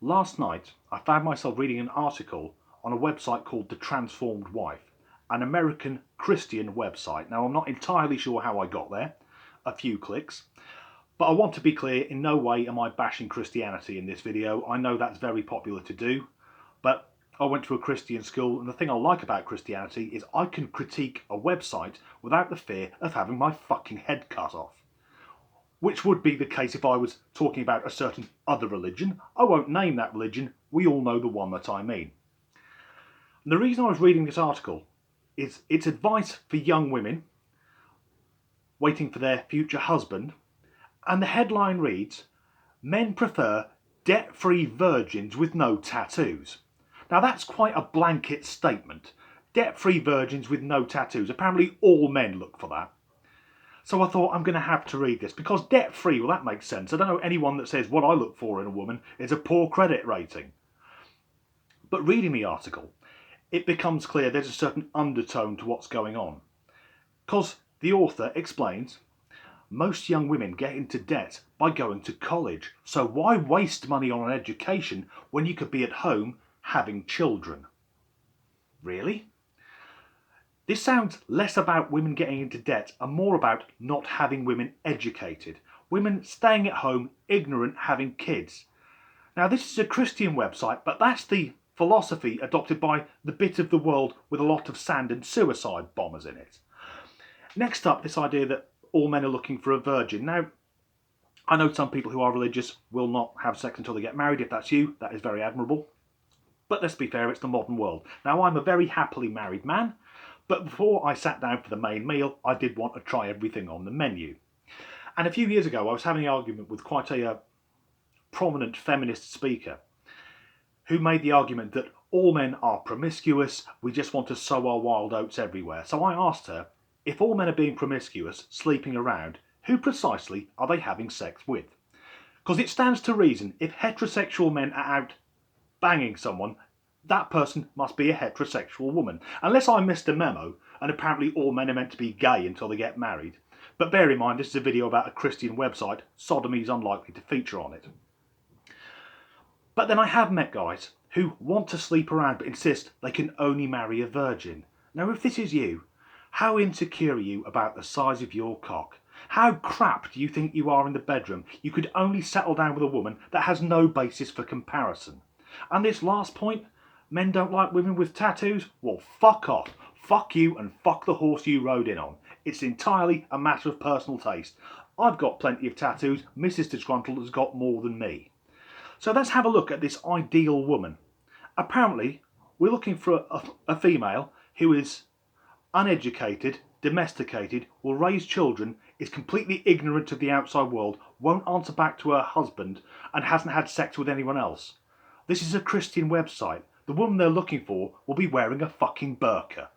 Last night, I found myself reading an article on a website called The Transformed Wife, an American Christian website. Now, I'm not entirely sure how I got there, a few clicks, but I want to be clear, in no way am I bashing Christianity in this video. I know that's very popular to do, but I went to a Christian school, and the thing I like about Christianity is I can critique a website without the fear of having my fucking head cut off. Which would be the case if I was talking about a certain other religion. I won't name that religion, we all know the one that I mean. And the reason I was reading this article is it's advice for young women waiting for their future husband, and the headline reads, "Men prefer debt-free virgins with no tattoos." Now that's quite a blanket statement. Debt-free virgins with no tattoos. Apparently all men look for that. So I thought, I'm going to have to read this, because debt-free, well, that makes sense. I don't know anyone that says what I look for in a woman is a poor credit rating. But reading the article, it becomes clear there's a certain undertone to what's going on. Because the author explains, most young women get into debt by going to college. So why waste money on an education when you could be at home having children? Really? This sounds less about women getting into debt and more about not having women educated. Women staying at home, ignorant, having kids. Now this is a Christian website, but that's the philosophy adopted by the bit of the world with a lot of sand and suicide bombers in it. Next up, this idea that all men are looking for a virgin. Now, I know some people who are religious will not have sex until they get married. If that's you, that is very admirable. But let's be fair, it's the modern world. Now, I'm a very happily married man. But before I sat down for the main meal, I did want to try everything on the menu. And a few years ago, I was having an argument with quite a prominent feminist speaker who made the argument that all men are promiscuous, we just want to sow our wild oats everywhere. So I asked her, if all men are being promiscuous, sleeping around, who precisely are they having sex with? Because it stands to reason, if heterosexual men are out banging someone, that person must be a heterosexual woman. Unless I missed a memo, and apparently all men are meant to be gay until they get married. But bear in mind, this is a video about a Christian website. Sodomy is unlikely to feature on it. But then I have met guys who want to sleep around but insist they can only marry a virgin. Now if this is you, how insecure are you about the size of your cock? How crap do you think you are in the bedroom? You could only settle down with a woman that has no basis for comparison. And this last point, men don't like women with tattoos? Well, fuck off. Fuck you and fuck the horse you rode in on. It's entirely a matter of personal taste. I've got plenty of tattoos. Mrs. Disgruntled has got more than me. So let's have a look at this ideal woman. Apparently, we're looking for a female who is uneducated, domesticated, will raise children, is completely ignorant of the outside world, won't answer back to her husband, and hasn't had sex with anyone else. This is a Christian website. The woman they're looking for will be wearing a fucking burqa.